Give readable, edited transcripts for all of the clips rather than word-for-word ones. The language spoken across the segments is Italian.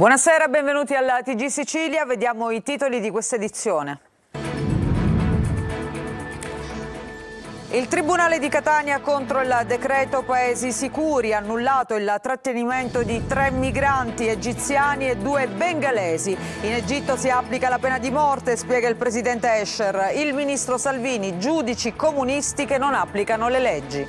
Buonasera, benvenuti alla TG Sicilia. Vediamo i titoli di questa edizione. Il Tribunale di Catania contro il decreto Paesi Sicuri ha annullato il trattenimento di 3 migranti egiziani e 2 bengalesi. In Egitto si applica la pena di morte, spiega il presidente Escher. Il ministro Salvini, giudici comunisti che non applicano le leggi.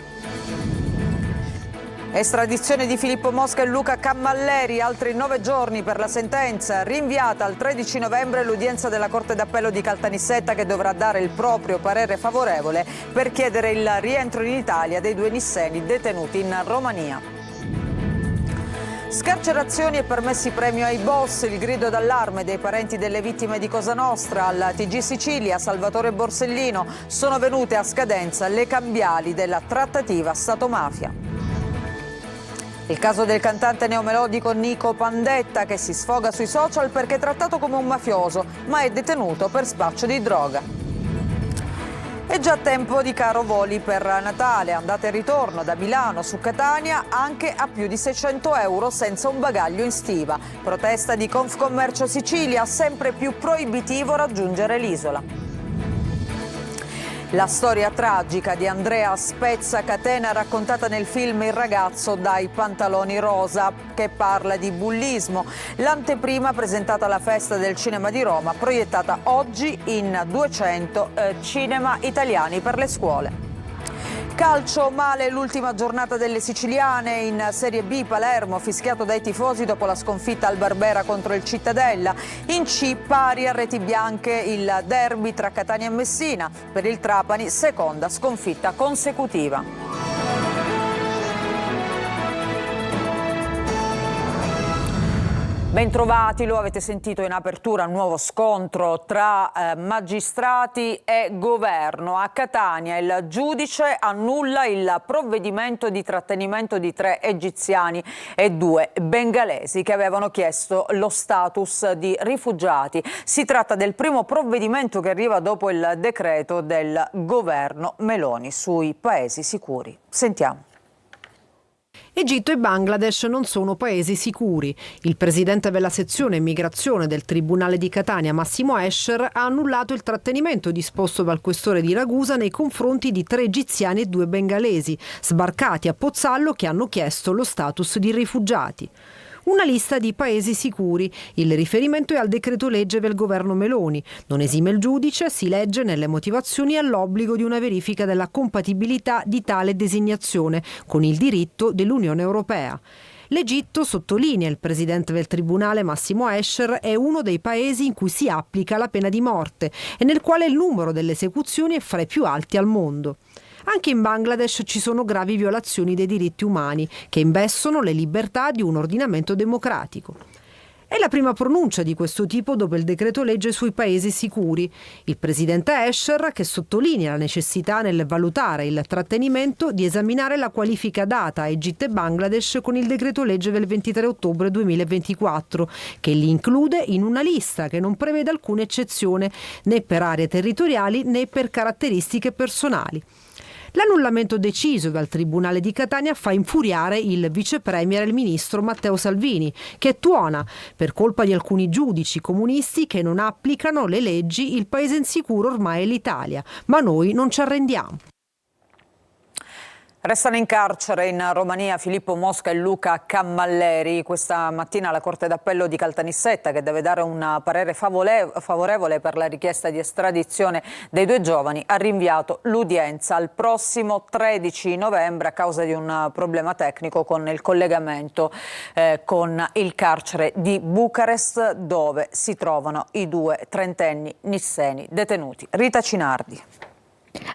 Estradizione di Filippo Mosca e Luca Cammalleri, altri 9 giorni per la sentenza. Rinviata al 13 novembre l'udienza della Corte d'Appello di Caltanissetta, che dovrà dare il proprio parere favorevole per chiedere il rientro in Italia dei 2 nisseni detenuti in Romania. Scarcerazioni e permessi premio ai boss, il grido d'allarme dei parenti delle vittime di Cosa Nostra. Alla TG Sicilia, Salvatore Borsellino, sono venute a scadenza le cambiali della trattativa Stato-mafia. Il caso del cantante neomelodico Nico Pandetta, che si sfoga sui social perché è trattato come un mafioso, ma è detenuto per spaccio di droga. È già tempo di caro voli per Natale, andata e ritorno da Milano su Catania anche a più di 600 euro senza un bagaglio in stiva. Protesta di Confcommercio Sicilia, sempre più proibitivo raggiungere l'isola. La storia tragica di Andrea Spezza Catena, raccontata nel film Il ragazzo dai pantaloni rosa, che parla di bullismo. L'anteprima presentata alla Festa del Cinema di Roma, proiettata oggi in 200 cinema italiani per le scuole. Calcio, male l'ultima giornata delle siciliane. In Serie B Palermo fischiato dai tifosi dopo la sconfitta al Barbera contro il Cittadella. In C pari a reti bianche il derby tra Catania e Messina. Per il Trapani seconda sconfitta consecutiva. Bentrovati, lo avete sentito in apertura, un nuovo scontro tra magistrati e governo. A Catania il giudice annulla il provvedimento di trattenimento di 3 egiziani e 2 bengalesi che avevano chiesto lo status di rifugiati. Si tratta del primo provvedimento che arriva dopo il decreto del governo Meloni sui paesi sicuri. Sentiamo. Egitto e Bangladesh non sono paesi sicuri. Il presidente della sezione immigrazione del Tribunale di Catania, Massimo Escher, ha annullato il trattenimento disposto dal questore di Ragusa nei confronti di 3 egiziani e 2 bengalesi, sbarcati a Pozzallo, che hanno chiesto lo status di rifugiati. Una lista di paesi sicuri. Il riferimento è al decreto legge del governo Meloni. Non esime il giudice, si legge nelle motivazioni, all'obbligo di una verifica della compatibilità di tale designazione con il diritto dell'Unione Europea. L'Egitto, sottolinea il presidente del tribunale Massimo Escher, è uno dei paesi in cui si applica la pena di morte e nel quale il numero delle esecuzioni è fra i più alti al mondo. Anche in Bangladesh ci sono gravi violazioni dei diritti umani che investono le libertà di un ordinamento democratico. È la prima pronuncia di questo tipo dopo il decreto legge sui paesi sicuri. Il presidente Escher, che sottolinea la necessità nel valutare il trattenimento di esaminare la qualifica data a Egitto e Bangladesh con il decreto legge del 23 ottobre 2024, che li include in una lista che non prevede alcuna eccezione né per aree territoriali né per caratteristiche personali. L'annullamento deciso dal Tribunale di Catania fa infuriare il vice premier e il ministro Matteo Salvini, che tuona per colpa di alcuni giudici comunisti che non applicano le leggi. Il paese insicuro ormai è l'Italia, ma noi non ci arrendiamo. Restano in carcere in Romania Filippo Mosca e Luca Cammalleri. Questa mattina la Corte d'Appello di Caltanissetta, che deve dare un parere favorevole per la richiesta di estradizione dei 2 giovani, ha rinviato l'udienza al prossimo 13 novembre a causa di un problema tecnico con il collegamento con il carcere di Bucarest, dove si trovano i 2 trentenni nisseni detenuti. Rita Cinardi.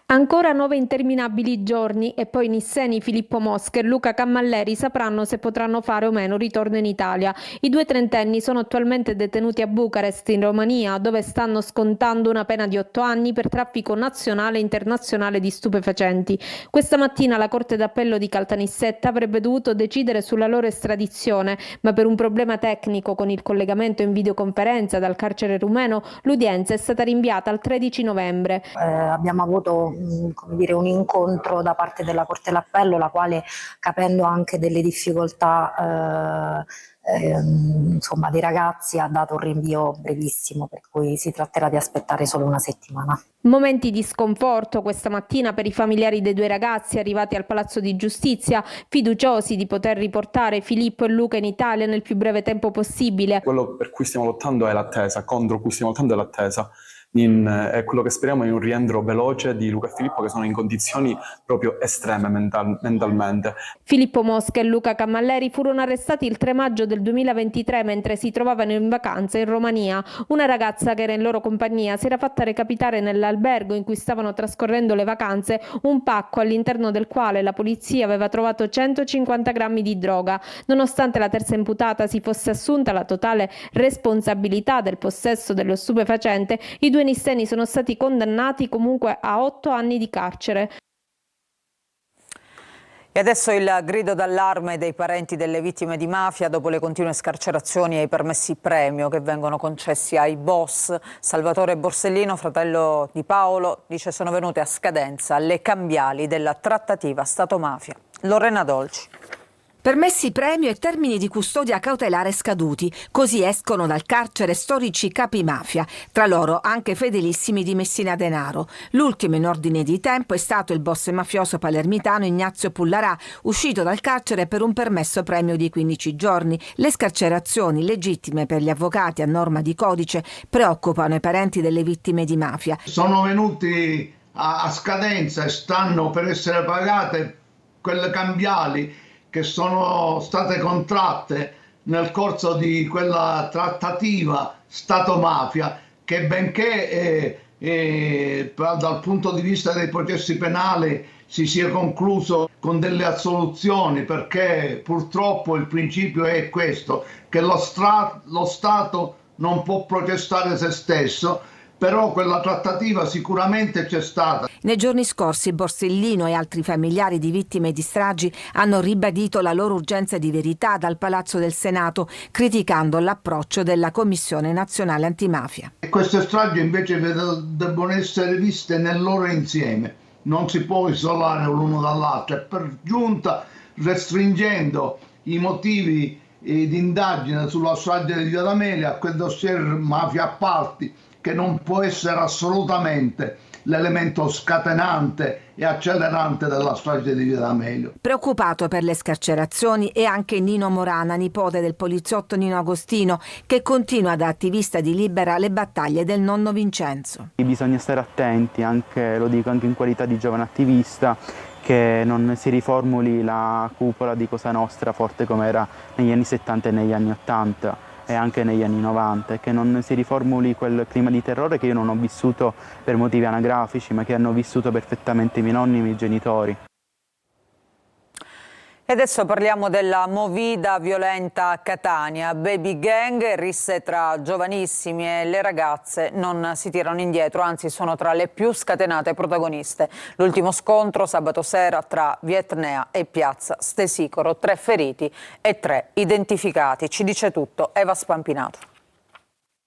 Ancora 9 interminabili giorni e poi nisseni Filippo Mosca e Luca Cammalleri sapranno se potranno fare o meno ritorno in Italia. I 2 trentenni sono attualmente detenuti a Bucarest, in Romania, dove stanno scontando una pena di 8 anni per traffico nazionale e internazionale di stupefacenti. Questa mattina la Corte d'Appello di Caltanissetta avrebbe dovuto decidere sulla loro estradizione, ma per un problema tecnico con il collegamento in videoconferenza dal carcere rumeno, l'udienza è stata rinviata al 13 novembre. Abbiamo avuto un incontro da parte della Corte d'Appello, la quale, capendo anche delle difficoltà insomma, dei ragazzi ha dato un rinvio brevissimo, per cui si tratterà di aspettare solo una settimana. Momenti di sconforto questa mattina per i familiari dei due ragazzi arrivati al Palazzo di Giustizia, fiduciosi di poter riportare Filippo e Luca in Italia nel più breve tempo possibile. Quello per cui stiamo lottando è l'attesa, contro cui stiamo lottando è l'attesa. E quello che speriamo è un rientro veloce di Luca e Filippo, che sono in condizioni proprio estreme mentalmente. Filippo Mosca e Luca Cammalleri furono arrestati il 3 maggio del 2023 mentre si trovavano in vacanza in Romania. Una ragazza che era in loro compagnia si era fatta recapitare nell'albergo in cui stavano trascorrendo le vacanze un pacco all'interno del quale la polizia aveva trovato 150 grammi di droga. Nonostante la terza imputata si fosse assunta la totale responsabilità del possesso dello stupefacente, i due nisseni sono stati condannati comunque a 8 anni di carcere. E adesso il grido d'allarme dei parenti delle vittime di mafia dopo le continue scarcerazioni e i permessi premio che vengono concessi ai boss. Salvatore Borsellino, fratello di Paolo, dice sono venute a scadenza le cambiali della trattativa Stato-mafia. Lorena Dolci. Permessi premio e termini di custodia cautelare scaduti, così escono dal carcere storici capi mafia, tra loro anche fedelissimi di Messina Denaro. L'ultimo in ordine di tempo è stato il boss mafioso palermitano Ignazio Pullarà, uscito dal carcere per un permesso premio di 15 giorni. Le scarcerazioni legittime per gli avvocati a norma di codice preoccupano i parenti delle vittime di mafia. Sono venuti a scadenza e stanno per essere pagate quelle cambiali che sono state contratte nel corso di quella trattativa Stato-mafia, che benché dal punto di vista dei processi penali si sia concluso con delle assoluzioni, perché purtroppo il principio è questo, che lo Stato non può processare se stesso, però quella trattativa sicuramente c'è stata. Nei giorni scorsi Borsellino e altri familiari di vittime di stragi hanno ribadito la loro urgenza di verità dal Palazzo del Senato, criticando l'approccio della Commissione Nazionale Antimafia. Queste stragi invece debbono essere viste nel loro insieme, non si può isolare l'uno dall'altro, e per giunta restringendo i motivi di indagine sulla strage di Via d'Amelio a quel dossier mafia a parti, che non può essere assolutamente l'elemento scatenante e accelerante della strage di Via D'Amelio. Preoccupato per le scarcerazioni è anche Nino Morana, nipote del poliziotto Nino Agostino, che continua da attivista di Libera le battaglie del nonno Vincenzo. Bisogna stare attenti, lo dico anche in qualità di giovane attivista, che non si riformuli la cupola di Cosa Nostra forte come era negli anni 70 e negli anni 80. E anche negli anni 90, che non si riformuli quel clima di terrore che io non ho vissuto per motivi anagrafici, ma che hanno vissuto perfettamente i miei nonni e i miei genitori. E adesso parliamo della movida violenta a Catania. Baby gang, risse tra giovanissimi e le ragazze non si tirano indietro, anzi sono tra le più scatenate protagoniste. L'ultimo scontro sabato sera tra Vietnea e Piazza Stesicoro, 3 feriti e 3 identificati. Ci dice tutto Eva Spampinato.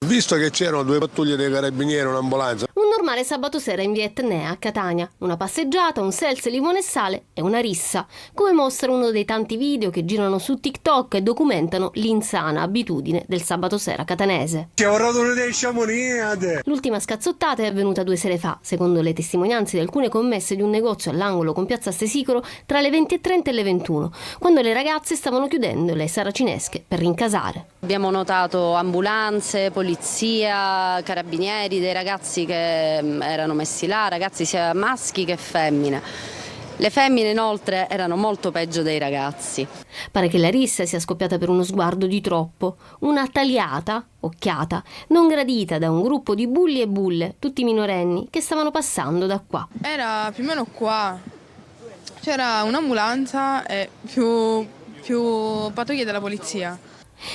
Visto che c'erano 2 pattuglie dei carabinieri e un'ambulanza. Un normale sabato sera in Vietnea, a Catania. Una passeggiata, un selfie limone e sale e una rissa, come mostra uno dei tanti video che girano su TikTok e documentano l'insana abitudine del sabato sera catanese. L'ultima scazzottata è avvenuta 2 sere fa, secondo le testimonianze di alcune commesse di un negozio all'angolo con Piazza Stesicoro tra le 20:30 e le 21, quando le ragazze stavano chiudendo le saracinesche per rincasare. Abbiamo notato ambulanze, polizia, carabinieri, dei ragazzi che erano messi là, ragazzi sia maschi che femmine. Le femmine inoltre erano molto peggio dei ragazzi. Pare che la rissa sia scoppiata per uno sguardo di troppo, una tagliata, occhiata, non gradita da un gruppo di bulli e bulle, tutti minorenni, che stavano passando da qua. Era più o meno qua, c'era un'ambulanza e più pattuglie della polizia.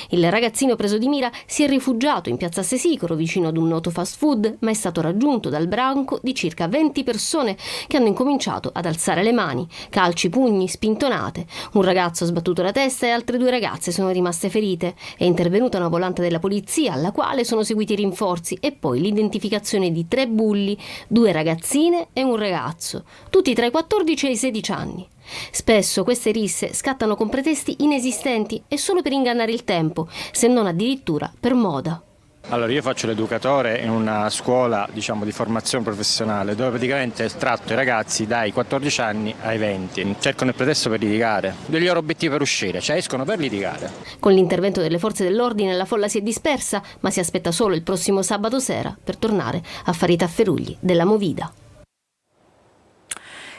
Il ragazzino preso di mira si è rifugiato in Piazza Stesicoro vicino ad un noto fast food, ma è stato raggiunto dal branco di circa 20 persone che hanno incominciato ad alzare le mani, calci, pugni, spintonate. Un ragazzo ha sbattuto la testa e altre 2 ragazze sono rimaste ferite. È intervenuta una volante della polizia alla quale sono seguiti i rinforzi e poi l'identificazione di 3 bulli, 2 ragazzine e un ragazzo, tutti tra i 14 e i 16 anni. Spesso queste risse scattano con pretesti inesistenti e solo per ingannare il tempo, se non addirittura per moda. Allora, io faccio l'educatore in una scuola, di formazione professionale, dove praticamente tratto i ragazzi dai 14 anni ai 20. Cercano il pretesto per litigare, dei loro obiettivi per uscire, cioè escono per litigare. Con l'intervento delle forze dell'ordine la folla si è dispersa, ma si aspetta solo il prossimo sabato sera per tornare a fare i tafferugli della Movida.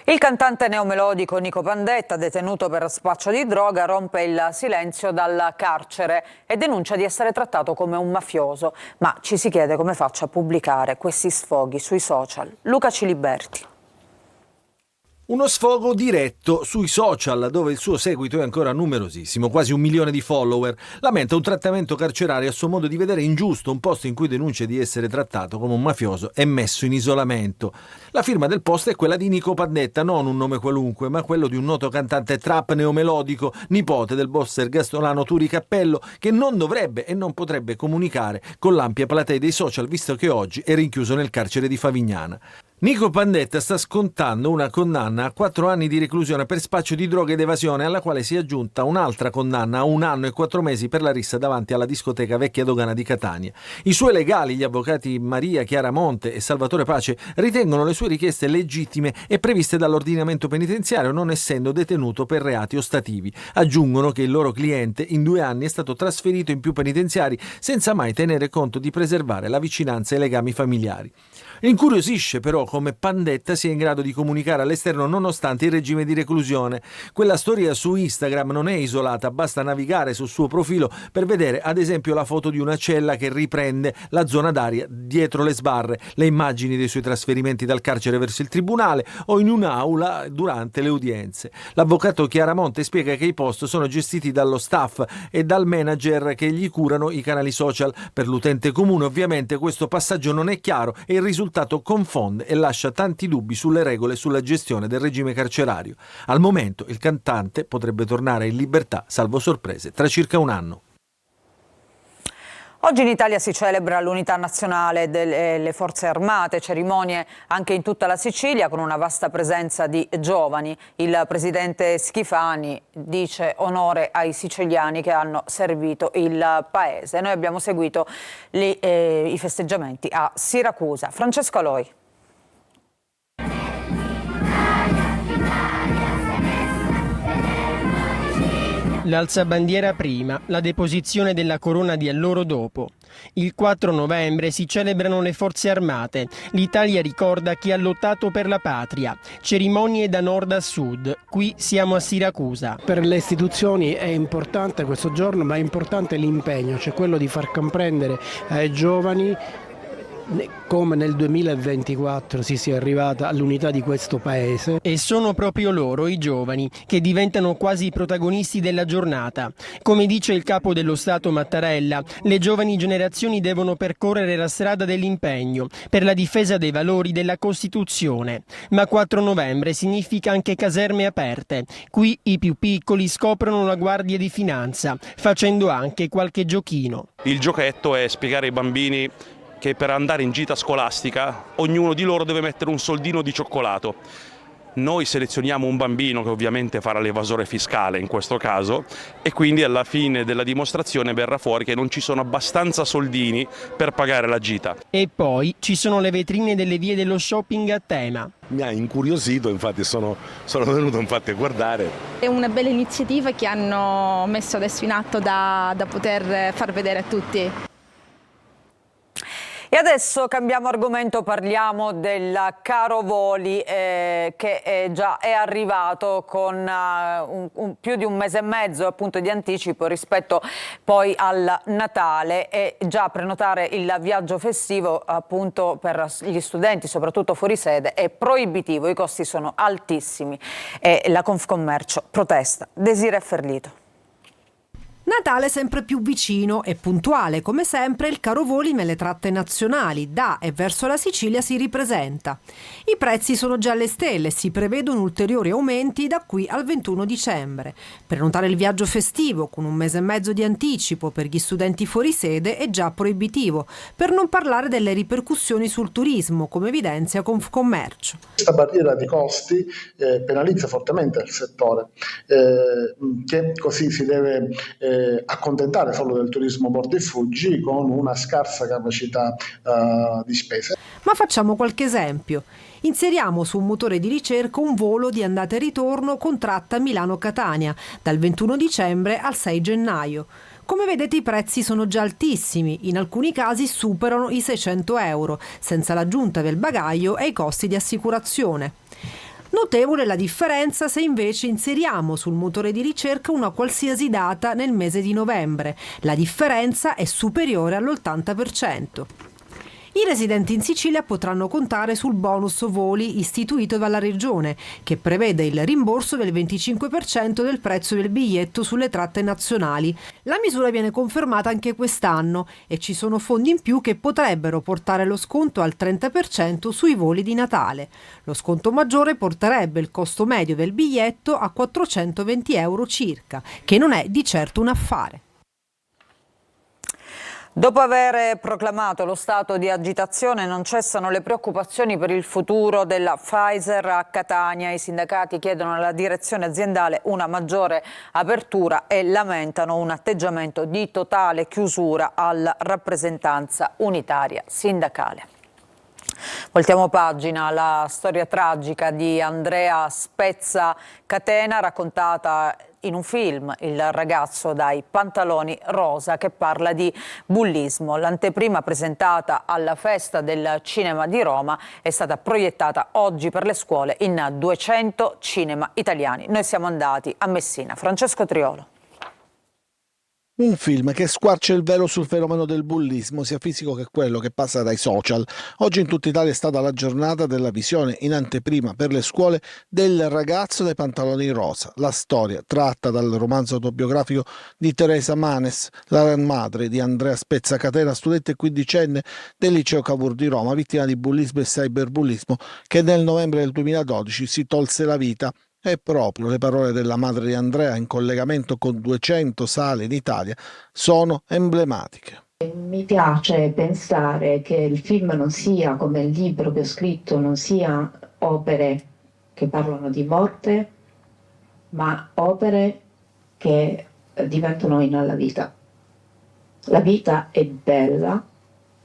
Il cantante neomelodico Nico Pandetta, detenuto per spaccio di droga, rompe il silenzio dal carcere e denuncia di essere trattato come un mafioso. Ma ci si chiede come faccia a pubblicare questi sfoghi sui social. Luca Ciliberti. Uno sfogo diretto sui social, dove il suo seguito è ancora numerosissimo, quasi 1 milione di follower. Lamenta un trattamento carcerario a suo modo di vedere ingiusto, un post in cui denuncia di essere trattato come un mafioso e messo in isolamento. La firma del post è quella di Nico Pandetta, non un nome qualunque, ma quello di un noto cantante trap neomelodico, nipote del boss ergastolano Turi Cappello, che non dovrebbe e non potrebbe comunicare con l'ampia platea dei social, visto che oggi è rinchiuso nel carcere di Favignana. Nico Pandetta sta scontando una condanna a 4 anni di reclusione per spaccio di droga ed evasione, alla quale si è aggiunta un'altra condanna a 1 anno e 4 mesi per la rissa davanti alla discoteca Vecchia Dogana di Catania. I suoi legali, gli avvocati Maria Chiara Monte e Salvatore Pace, ritengono le sue richieste legittime e previste dall'ordinamento penitenziario, non essendo detenuto per reati ostativi. Aggiungono che il loro cliente in 2 anni è stato trasferito in più penitenziari senza mai tenere conto di preservare la vicinanza e i legami familiari. Incuriosisce però come Pandetta sia in grado di comunicare all'esterno nonostante il regime di reclusione. Quella storia su Instagram non è isolata, basta navigare sul suo profilo per vedere ad esempio la foto di una cella che riprende la zona d'aria dietro le sbarre, le immagini dei suoi trasferimenti dal carcere verso il tribunale o in un'aula durante le udienze. L'avvocato Chiaramonte spiega che i post sono gestiti dallo staff e dal manager che gli curano i canali social. Per l'utente comune ovviamente questo passaggio non è chiaro e il risultato confonde e lascia tanti dubbi sulle regole e sulla gestione del regime carcerario. Al momento il cantante potrebbe tornare in libertà, salvo sorprese, tra circa 1 anno. Oggi in Italia si celebra l'unità nazionale delle forze armate, cerimonie anche in tutta la Sicilia con una vasta presenza di giovani. Il presidente Schifani dice onore ai siciliani che hanno servito il paese. Noi abbiamo seguito i festeggiamenti a Siracusa. Francesco Aloi. L'alzabandiera prima, la deposizione della corona di alloro dopo. Il 4 novembre si celebrano le forze armate. L'Italia ricorda chi ha lottato per la patria. Cerimonie da nord a sud. Qui siamo a Siracusa. Per le istituzioni è importante questo giorno, ma è importante l'impegno, cioè quello di far comprendere ai giovani come nel 2024 si sia arrivata all'unità di questo paese. E sono proprio loro, i giovani, che diventano quasi i protagonisti della giornata. Come dice il capo dello Stato Mattarella, le giovani generazioni devono percorrere la strada dell'impegno per la difesa dei valori della Costituzione. Ma 4 novembre significa anche caserme aperte. Qui i più piccoli scoprono la Guardia di Finanza, facendo anche qualche giochino. Il giochetto è spiegare ai bambini che per andare in gita scolastica ognuno di loro deve mettere un soldino di cioccolato. Noi selezioniamo un bambino che ovviamente farà l'evasore fiscale in questo caso e quindi alla fine della dimostrazione verrà fuori che non ci sono abbastanza soldini per pagare la gita. E poi ci sono le vetrine delle vie dello shopping a tema. Mi ha incuriosito, infatti sono venuto a guardare. È una bella iniziativa che hanno messo adesso in atto da poter far vedere a tutti. E adesso cambiamo argomento, parliamo del caro voli che già è arrivato con più di 1 mese e mezzo appunto di anticipo rispetto poi al Natale, e già prenotare il viaggio festivo appunto per gli studenti, soprattutto fuori sede, è proibitivo, i costi sono altissimi e la Confcommercio protesta. Desiree Ferlito. Natale sempre più vicino e puntuale, come sempre il caro voli nelle tratte nazionali da e verso la Sicilia si ripresenta. I prezzi sono già alle stelle e si prevedono ulteriori aumenti da qui al 21 dicembre. Prenotare il viaggio festivo con un mese e mezzo di anticipo per gli studenti fuori sede è già proibitivo, per non parlare delle ripercussioni sul turismo, come evidenzia Confcommercio. Questa barriera di costi penalizza fortemente il settore, che così si deve accontentare solo del turismo bordi e fuggi con una scarsa capacità di spesa. Ma facciamo qualche esempio. Inseriamo su un motore di ricerca un volo di andata e ritorno con tratta Milano-Catania dal 21 dicembre al 6 gennaio. Come vedete i prezzi sono già altissimi, in alcuni casi superano i 600 euro, senza l'aggiunta del bagaglio e i costi di assicurazione. Notevole la differenza se invece inseriamo sul motore di ricerca una qualsiasi data nel mese di novembre. La differenza è superiore all'80%. I residenti in Sicilia potranno contare sul bonus voli istituito dalla Regione, che prevede il rimborso del 25% del prezzo del biglietto sulle tratte nazionali. La misura viene confermata anche quest'anno e ci sono fondi in più che potrebbero portare lo sconto al 30% sui voli di Natale. Lo sconto maggiore porterebbe il costo medio del biglietto a 420 euro circa, che non è di certo un affare. Dopo aver proclamato lo stato di agitazione non cessano le preoccupazioni per il futuro della Pfizer a Catania. I sindacati chiedono alla direzione aziendale una maggiore apertura e lamentano un atteggiamento di totale chiusura alla rappresentanza unitaria sindacale. Voltiamo pagina, la storia tragica di Andrea Spezza Catena raccontata in un film, Il ragazzo dai pantaloni rosa, che parla di bullismo. L'anteprima presentata alla Festa del Cinema di Roma è stata proiettata oggi per le scuole in 200 cinema italiani. Noi siamo andati a Messina. Francesco Triolo. Un film che squarcia il velo sul fenomeno del bullismo, sia fisico che quello che passa dai social. Oggi in tutta Italia è stata la giornata della visione in anteprima per le scuole del ragazzo dai pantaloni rosa. La storia, tratta dal romanzo autobiografico di Teresa Manes, la madre di Andrea Spezza Catena, studente quindicenne del liceo Cavour di Roma, vittima di bullismo e cyberbullismo, che nel novembre del 2012 si tolse la vita. E proprio le parole della madre di Andrea, in collegamento con 200 sale in Italia, sono emblematiche. Mi piace pensare che il film non sia, come il libro che ho scritto, non sia opere che parlano di morte, ma opere che diventano inno alla vita. La vita è bella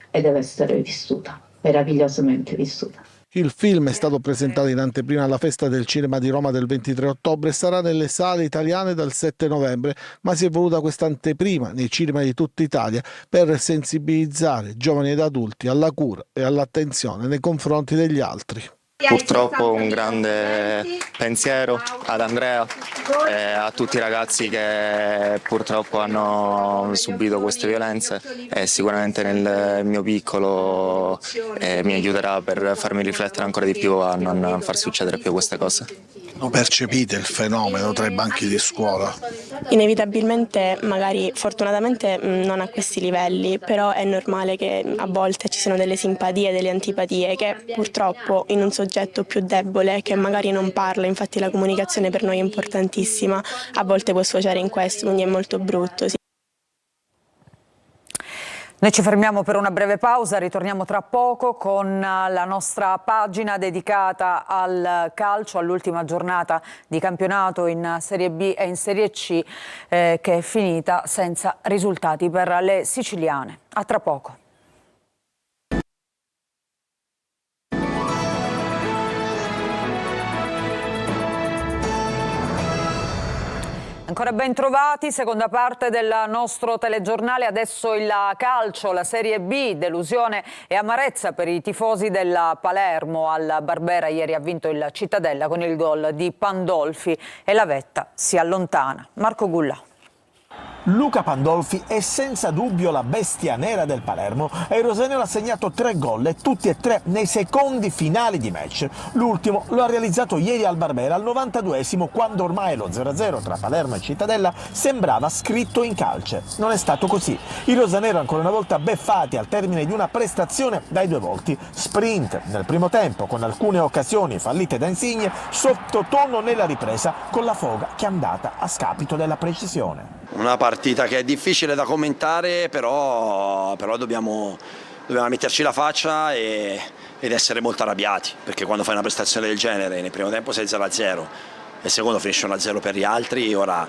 e deve essere vissuta, meravigliosamente vissuta. Il film è stato presentato in anteprima alla Festa del Cinema di Roma del 23 ottobre e sarà nelle sale italiane dal 7 novembre, ma si è voluta questa anteprima nei cinema di tutta Italia per sensibilizzare giovani ed adulti alla cura e all'attenzione nei confronti degli altri. Purtroppo un grande pensiero ad Andrea e a tutti i ragazzi che purtroppo hanno subito queste violenze, e sicuramente nel mio piccolo mi aiuterà per farmi riflettere ancora di più a non far succedere più queste cose. Lo percepite il fenomeno tra i banchi di scuola? Inevitabilmente, magari fortunatamente non a questi livelli, però è normale che a volte ci siano delle simpatie e delle antipatie che purtroppo in un soggetto più debole che magari non parla, infatti la comunicazione per noi è importantissima, a volte può sfociare in questo, quindi è molto brutto. Sì. Noi ci fermiamo per una breve pausa, ritorniamo tra poco con la nostra pagina dedicata al calcio, all'ultima giornata di campionato in Serie B e in Serie C che è finita senza risultati per le siciliane. A tra poco. Ancora ben trovati, seconda parte del nostro telegiornale, adesso il calcio, la Serie B, delusione e amarezza per i tifosi della Palermo. Al Barbera ieri ha vinto il Cittadella con il gol di Pandolfi e la vetta si allontana. Marco Gulla. Luca Pandolfi è senza dubbio la bestia nera del Palermo e il rosanero ha segnato 3 gol e tutti e 3 nei secondi finali di match. L'ultimo lo ha realizzato ieri al Barbera al 92esimo, quando ormai lo 0-0 tra Palermo e Cittadella sembrava scritto in calce. Non è stato così. I rosanero ancora una volta beffati al termine di una prestazione dai 2 volti. Sprint nel primo tempo con alcune occasioni fallite da Insigne, sottotono nella ripresa con la foga che è andata a scapito della precisione. Una partita che è difficile da commentare, però dobbiamo metterci la faccia ed essere molto arrabbiati, perché quando fai una prestazione del genere nel primo tempo sei 0-0 e il secondo finisce 1-0 per gli altri, ora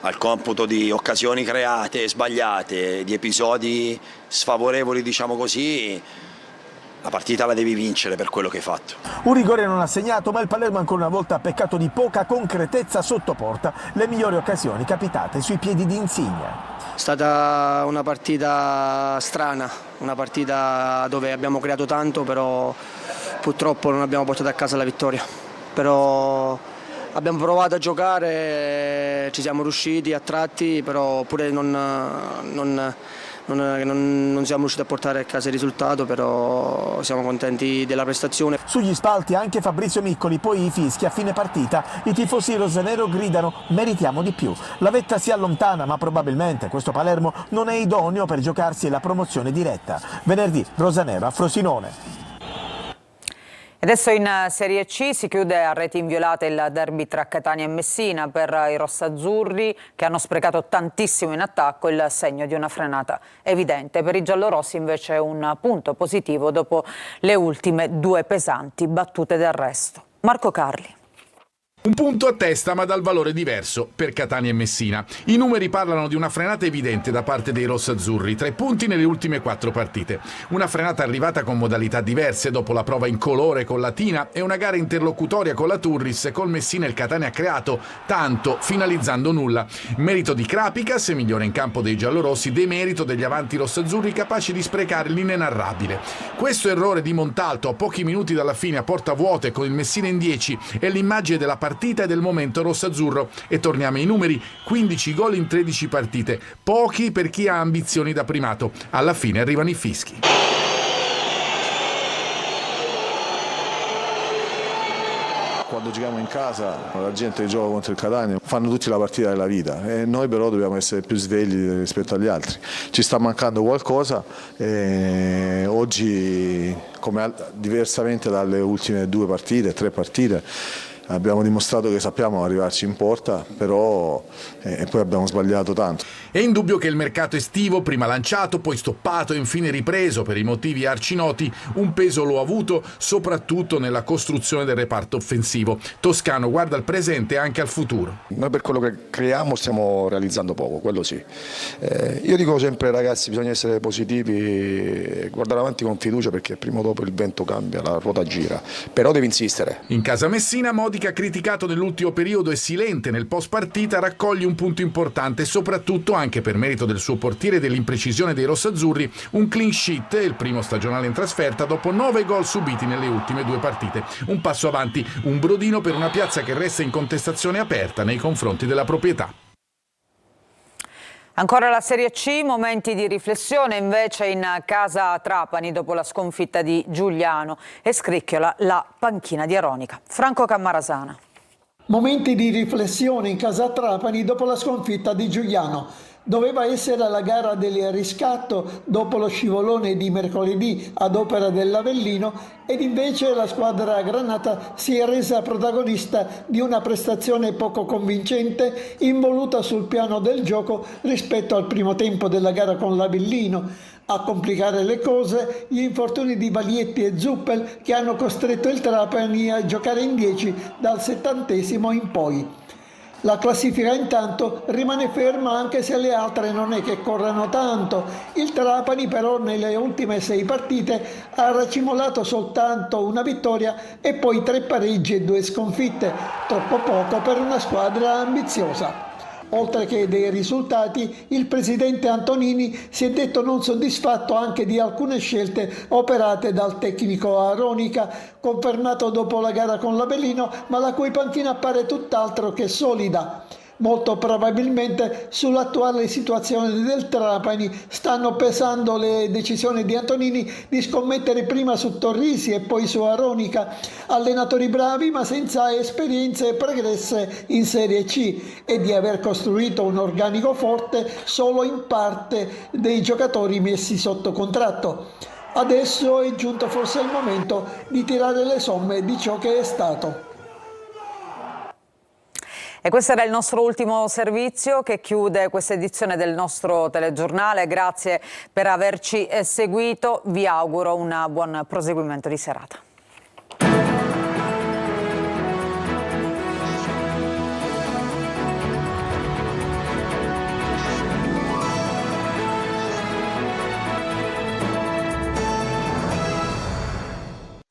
al computo di occasioni create, sbagliate, di episodi sfavorevoli, diciamo così, la partita la devi vincere per quello che hai fatto. Un rigore non ha segnato, ma il Palermo ancora una volta ha peccato di poca concretezza sotto porta, le migliori occasioni capitate sui piedi di Insigne. È stata una partita strana, una partita dove abbiamo creato tanto, però purtroppo non abbiamo portato a casa la vittoria. Però abbiamo provato a giocare, ci siamo riusciti a tratti, però pure non siamo riusciti a portare a casa il risultato, però siamo contenti della prestazione. Sugli spalti anche Fabrizio Miccoli, poi i fischi a fine partita, i tifosi rosanero gridano meritiamo di più. La vetta si allontana, ma probabilmente questo Palermo non è idoneo per giocarsi la promozione diretta. Venerdì rosanero a Frosinone. Adesso in Serie C si chiude a reti inviolate il derby tra Catania e Messina. Per i rossazzurri, che hanno sprecato tantissimo in attacco, il segno di una frenata evidente. Per i giallorossi invece un punto positivo dopo le ultime 2 pesanti battute d'arresto. Marco Carli. Un punto a testa, ma dal valore diverso per Catania e Messina. I numeri parlano di una frenata evidente da parte dei rossazzurri, 3 punti nelle ultime 4 partite. Una frenata arrivata con modalità diverse dopo la prova incolore con Latina e una gara interlocutoria con la Turris. Col Messina il Catania ha creato tanto, finalizzando nulla. Merito di Krapicas, migliore in campo dei giallorossi, demerito degli avanti rossazzurri capaci di sprecare l'inenarrabile. Questo errore di Montalto a pochi minuti dalla fine a porta vuote con il Messina in 10 è l'immagine della partita e del momento rossazzurro. E torniamo ai numeri: 15 gol in 13 partite, pochi per chi ha ambizioni da primato. Alla fine arrivano i fischi. Quando giochiamo in casa, la gente che gioca contro il Catania fanno tutti la partita della vita e noi però dobbiamo essere più svegli rispetto agli altri. Ci sta mancando qualcosa e oggi, diversamente dalle ultime 2 partite, 3 partite, abbiamo dimostrato che sappiamo arrivarci in porta, però poi abbiamo sbagliato tanto. È indubbio che il mercato estivo, prima lanciato, poi stoppato e infine ripreso per i motivi arcinoti, un peso lo ha avuto soprattutto nella costruzione del reparto offensivo. Toscano guarda al presente e anche al futuro. Noi per quello che creiamo stiamo realizzando poco, quello sì. Io dico sempre ragazzi, bisogna essere positivi e guardare avanti con fiducia, perché prima o dopo il vento cambia, la ruota gira, però devi insistere. In casa Messina Modica, criticato nell'ultimo periodo e silente nel post partita, raccoglie un punto importante, soprattutto anche per merito del suo portiere e dell'imprecisione dei rossazzurri, un clean sheet, il primo stagionale in trasferta dopo 9 gol subiti nelle ultime 2 partite. Un passo avanti, un brodino per una piazza che resta in contestazione aperta nei confronti della proprietà. Ancora la Serie C, momenti di riflessione invece in casa Trapani dopo la sconfitta di Giuliano, e scricchiola la panchina di Aronica. Franco Cammarasana. Momenti di riflessione in casa Trapani dopo la sconfitta di Giuliano. Doveva essere la gara del riscatto dopo lo scivolone di mercoledì ad opera dell'Avellino, ed invece la squadra granata si è resa protagonista di una prestazione poco convincente, involuta sul piano del gioco rispetto al primo tempo della gara con l'Avellino. A complicare le cose gli infortuni di Balietti e Zuppel, che hanno costretto il Trapani a giocare in 10 dal 70° in poi. La classifica intanto rimane ferma, anche se le altre non è che corrano tanto. Il Trapani però nelle ultime 6 partite ha racimolato soltanto una vittoria e poi 3 pareggi e 2 sconfitte, troppo poco per una squadra ambiziosa. Oltre che dei risultati, il presidente Antonini si è detto non soddisfatto anche di alcune scelte operate dal tecnico Aronica, confermato dopo la gara con l'Avellino, ma la cui panchina appare tutt'altro che solida. Molto probabilmente sull'attuale situazione del Trapani stanno pesando le decisioni di Antonini di scommettere prima su Torrisi e poi su Aronica, allenatori bravi ma senza esperienze pregresse in Serie C, e di aver costruito un organico forte solo in parte dei giocatori messi sotto contratto. Adesso è giunto forse il momento di tirare le somme di ciò che è stato. E questo era il nostro ultimo servizio che chiude questa edizione del nostro telegiornale. Grazie per averci seguito, vi auguro un buon proseguimento di serata.